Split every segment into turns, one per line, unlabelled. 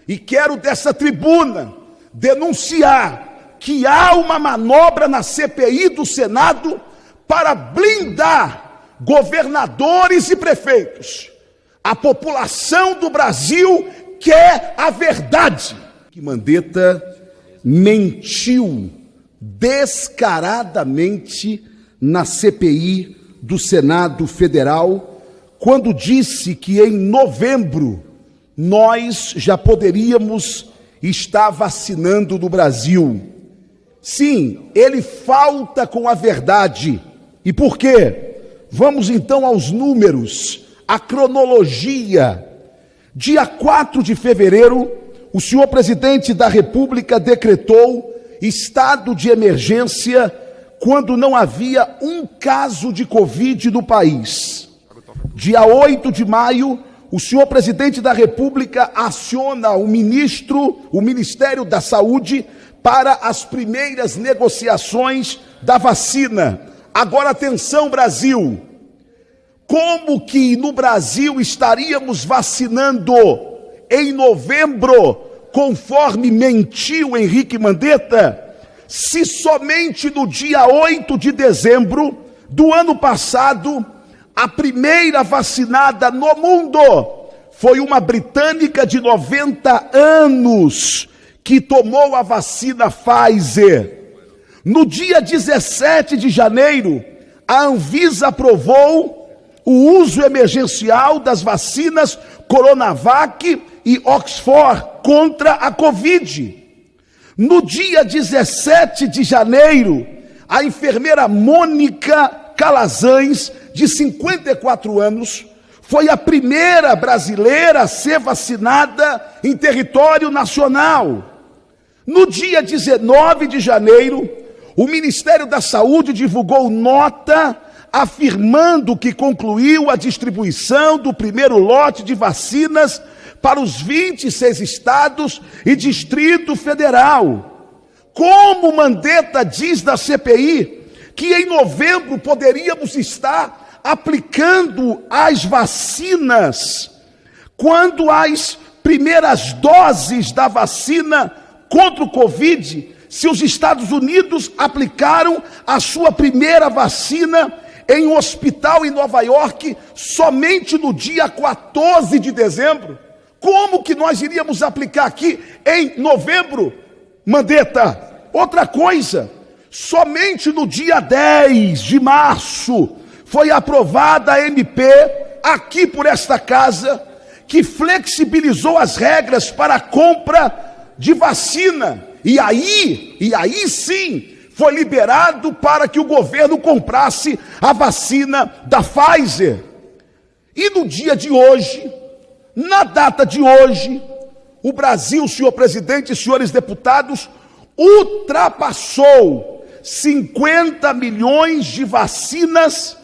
E quero dessa tribuna denunciar que há uma manobra na CPI do Senado para blindar governadores e prefeitos. A população do Brasil quer a verdade. Que Mandetta mentiu descaradamente na CPI do Senado Federal, quando disse que em novembro nós já poderíamos estar vacinando no Brasil. Sim, ele falta com a verdade. E por quê? Vamos então aos números, a cronologia. Dia 4 de fevereiro, o senhor presidente da República decretou estado de emergência quando não havia um caso de Covid no país. Dia 8 de maio, o senhor presidente da República aciona o Ministério da Saúde para as primeiras negociações da vacina. Agora atenção, Brasil. Como que no Brasil estaríamos vacinando em novembro, conforme mentiu Henrique Mandetta, se somente no dia 8 de dezembro do ano passado, a primeira vacinada no mundo foi uma britânica de 90 anos que tomou a vacina Pfizer. No dia 17 de janeiro, a Anvisa aprovou o uso emergencial das vacinas Coronavac e Oxford contra a Covid. No dia 17 de janeiro, a enfermeira Mônica Calazans, de 54 anos, foi a primeira brasileira a ser vacinada em território nacional. No dia 19 de janeiro, o Ministério da Saúde divulgou nota afirmando que concluiu a distribuição do primeiro lote de vacinas para os 26 estados e Distrito Federal. Como Mandetta diz da CPI que em novembro poderíamos estar aplicando as vacinas, quando as primeiras doses da vacina contra o Covid, se os Estados Unidos aplicaram a sua primeira vacina em um hospital em Nova York somente no dia 14 de dezembro, como que nós iríamos aplicar aqui em novembro, Mandetta? Outra coisa, somente no dia 10 de março foi aprovada a MP aqui por esta casa, que flexibilizou as regras para a compra de vacina. E aí sim, foi liberado para que o governo comprasse a vacina da Pfizer. E no dia de hoje, na data de hoje, o Brasil, senhor presidente e senhores deputados, ultrapassou 50 milhões de vacinas,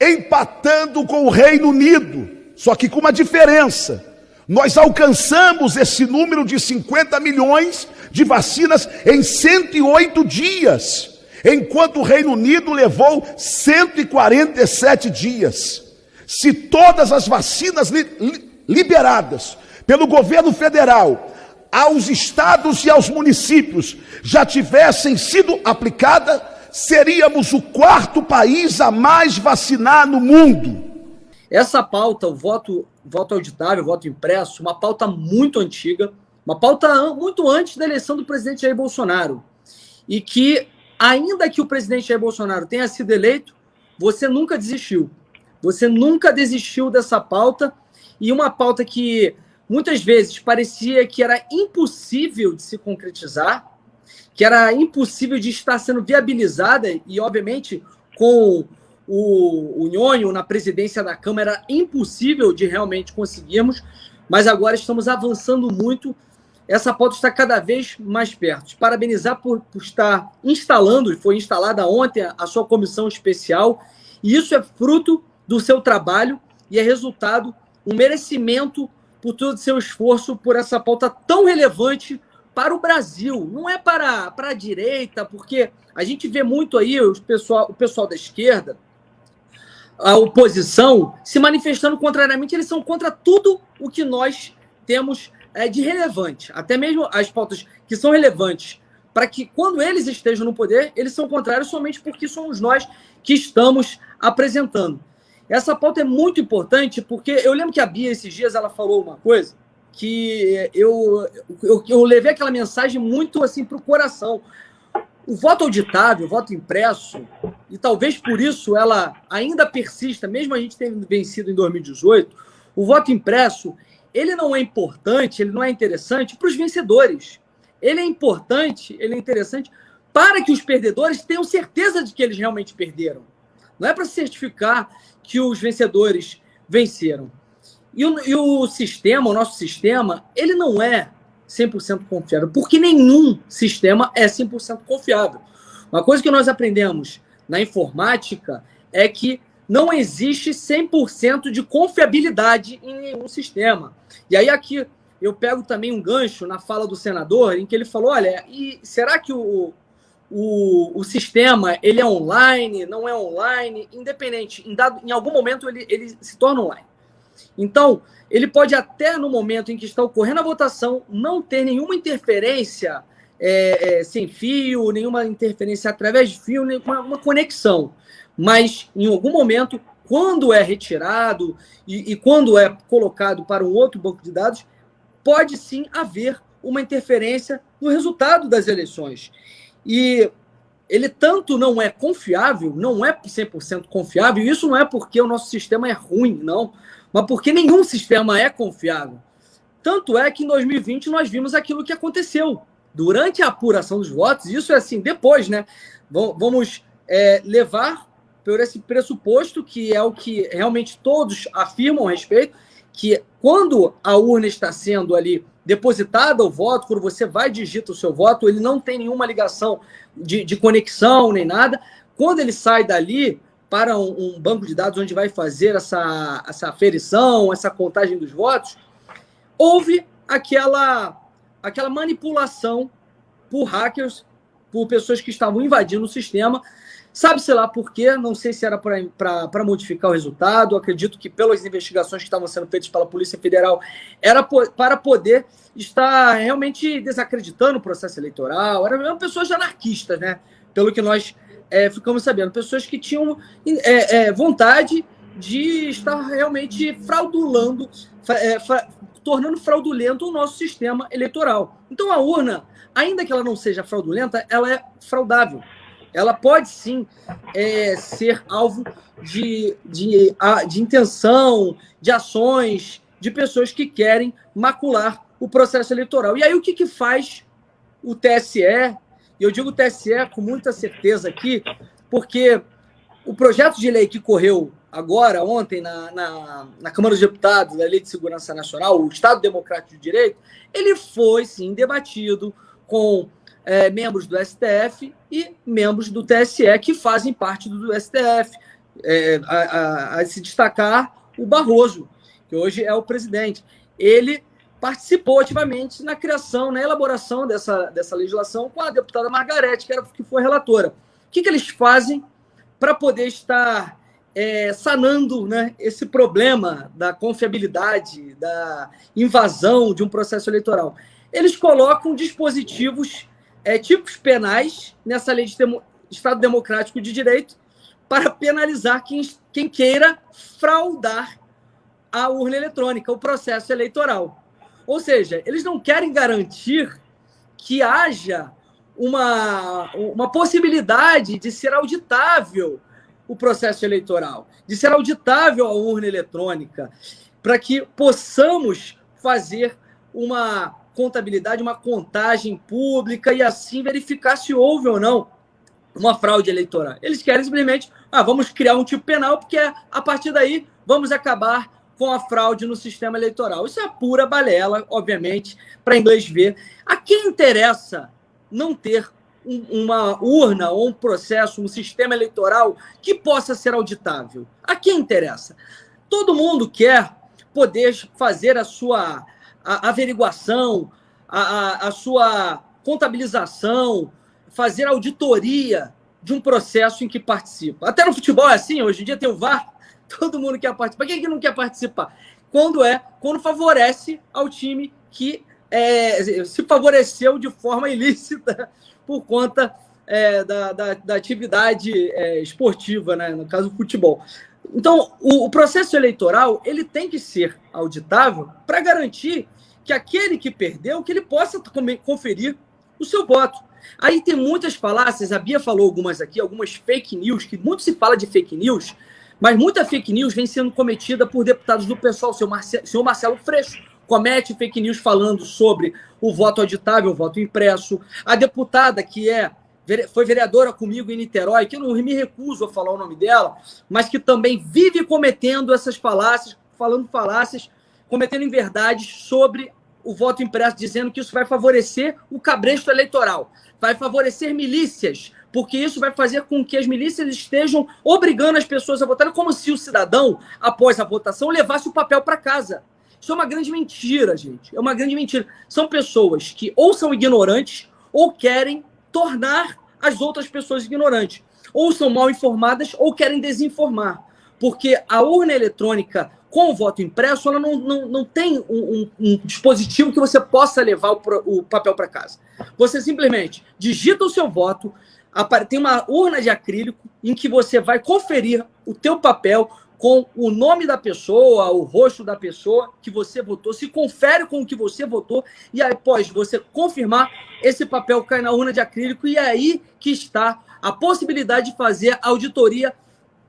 empatando com o Reino Unido. Só que com uma diferença: nós alcançamos esse número de 50 milhões de vacinas em 108 dias, enquanto o Reino Unido levou 147 dias. Se todas as vacinas liberadas pelo governo federal aos estados e aos municípios já tivessem sido aplicadas, seríamos o quarto país a mais vacinar no mundo.
Essa pauta, o voto auditável, o voto impresso, uma pauta muito antiga, uma pauta muito antes da eleição do presidente Jair Bolsonaro. E que, ainda que o presidente Jair Bolsonaro tenha sido eleito, você nunca desistiu. Você nunca desistiu dessa pauta, e uma pauta que muitas vezes parecia que era impossível de se concretizar, que era impossível de estar sendo viabilizada, e obviamente com o Nhonho na presidência da Câmara era impossível de realmente conseguirmos, mas agora estamos avançando muito, essa pauta está cada vez mais perto. Parabenizar por estar instalando, foi instalada ontem a sua comissão especial, e isso é fruto do seu trabalho e é resultado, um merecimento por todo o seu esforço, por essa pauta tão relevante para o Brasil. Não é para a direita, porque a gente vê muito aí o pessoal da esquerda, a oposição, se manifestando contrariamente. Eles são contra tudo o que nós temos de relevante, até mesmo as pautas que são relevantes, para que quando eles estejam no poder, eles são contrários somente porque somos nós que estamos apresentando. Essa pauta é muito importante porque eu lembro que a Bia, esses dias, ela falou uma coisa que eu levei aquela mensagem muito assim para o coração. O voto auditável, o voto impresso, e talvez por isso ela ainda persista, mesmo a gente tendo vencido em 2018, o voto impresso, ele não é importante, ele não é interessante para os vencedores. Ele é importante, ele é interessante para que os perdedores tenham certeza de que eles realmente perderam. Não é para certificar que os vencedores venceram. E o sistema, o nosso sistema, ele não é 100% confiável, porque nenhum sistema é 100% confiável. Uma coisa que nós aprendemos na informática é que não existe 100% de confiabilidade em nenhum sistema. E aí aqui eu pego também um gancho na fala do senador, em que ele falou, olha, e será que o sistema ele é online, não é online? Independente, em algum momento ele se torna online. Então, ele pode até no momento em que está ocorrendo a votação não ter nenhuma interferência sem fio, nenhuma interferência através de fio, nenhuma conexão. Mas, em algum momento, quando é retirado e quando é colocado para um outro banco de dados, pode sim haver uma interferência no resultado das eleições. E ele tanto não é confiável, não é 100% confiável, e isso não é porque o nosso sistema é ruim, não, mas porque nenhum sistema é confiável. Tanto é que em 2020 nós vimos aquilo que aconteceu. Durante a apuração dos votos, isso é assim, depois, né? Vamos levar por esse pressuposto, que é o que realmente todos afirmam a respeito, que quando a urna está sendo ali depositada o voto, quando você vai e digita o seu voto, ele não tem nenhuma ligação de conexão nem nada. Quando ele sai dali para um banco de dados onde vai fazer essa aferição, essa contagem dos votos, houve aquela manipulação por hackers, por pessoas que estavam invadindo o sistema. Sabe-se lá por quê, não sei se era para modificar o resultado, acredito que pelas investigações que estavam sendo feitas pela Polícia Federal, era para poder estar realmente desacreditando o processo eleitoral, eram pessoas anarquistas, né? Pelo que nós ficamos sabendo, pessoas que tinham vontade de estar realmente fraudulando, tornando fraudulento o nosso sistema eleitoral. Então a urna, ainda que ela não seja fraudulenta, ela é fraudável. Ela pode sim ser alvo de intenção, de ações, de pessoas que querem macular o processo eleitoral. E aí o que faz o TSE? E eu digo TSE com muita certeza aqui, porque o projeto de lei que correu agora, ontem, na Câmara dos Deputados, da Lei de Segurança Nacional, o Estado Democrático de Direito, ele foi, sim, debatido com membros do STF e membros do TSE que fazem parte do STF. A se destacar o Barroso, que hoje é o presidente. Ele participou ativamente na criação, na elaboração dessa legislação com a deputada Margarete, que foi relatora. O que eles fazem para poder estar sanando, né, esse problema da confiabilidade, da invasão de um processo eleitoral? Eles colocam dispositivos, tipos penais nessa lei de Estado Democrático de Direito para penalizar quem queira fraudar a urna eletrônica, o processo eleitoral. Ou seja, eles não querem garantir que haja uma possibilidade de ser auditável o processo eleitoral, de ser auditável a urna eletrônica, para que possamos fazer uma contabilidade, uma contagem pública e assim verificar se houve ou não uma fraude eleitoral. Eles querem simplesmente, vamos criar um tipo penal, porque a partir daí vamos acabar com a fraude no sistema eleitoral. Isso é pura balela, obviamente, para inglês ver. A quem interessa não ter uma urna ou um processo, um sistema eleitoral que possa ser auditável? A quem interessa? Todo mundo quer poder fazer a sua averiguação, a sua contabilização, fazer auditoria de um processo em que participa. Até no futebol é assim, hoje em dia tem o VAR, todo mundo quer participar. Quem é que não quer participar? Quando favorece ao time que se favoreceu de forma ilícita por conta da atividade esportiva, né? No caso, o futebol. Então, o processo eleitoral ele tem que ser auditável para garantir que aquele que perdeu, que ele possa conferir o seu voto. Aí tem muitas falácias, a Bia falou algumas aqui, algumas fake news, que muito se fala de fake news, mas muita fake news vem sendo cometida por deputados do PSOL. O senhor Marcelo Freixo comete fake news falando sobre o voto auditável, o voto impresso. A deputada que foi vereadora comigo em Niterói, que eu não me recuso a falar o nome dela, mas que também vive cometendo essas falácias, falando falácias, cometendo inverdades sobre o voto impresso, dizendo que isso vai favorecer o cabresto eleitoral, vai favorecer milícias, porque isso vai fazer com que as milícias estejam obrigando as pessoas a votarem, como se o cidadão, após a votação, levasse o papel para casa. Isso é uma grande mentira, gente. É uma grande mentira. São pessoas que ou são ignorantes ou querem tornar as outras pessoas ignorantes. Ou são mal informadas ou querem desinformar. Porque a urna eletrônica com o voto impresso, ela não tem um dispositivo que você possa levar o papel para casa. Você simplesmente digita o seu voto, tem uma urna de acrílico em que você vai conferir o teu papel com o nome da pessoa, o rosto da pessoa que você votou, se confere com o que você votou, e aí, após você confirmar, esse papel cai na urna de acrílico, e é aí que está a possibilidade de fazer a auditoria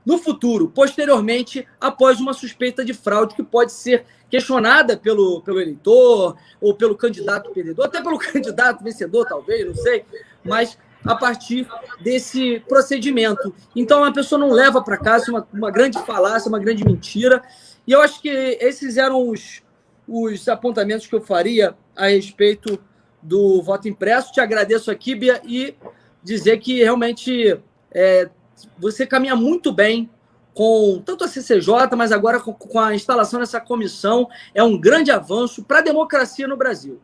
no futuro, posteriormente, após uma suspeita de fraude que pode ser questionada pelo eleitor, ou pelo candidato perdedor, até pelo candidato vencedor, talvez, não sei, mas a partir desse procedimento. Então, a pessoa não leva para casa uma grande falácia, uma grande mentira. E eu acho que esses eram os apontamentos que eu faria a respeito do voto impresso. Te agradeço aqui, Bia, e dizer que realmente você caminha muito bem com tanto a CCJ, mas agora com a instalação dessa comissão. É um grande avanço para a democracia no Brasil.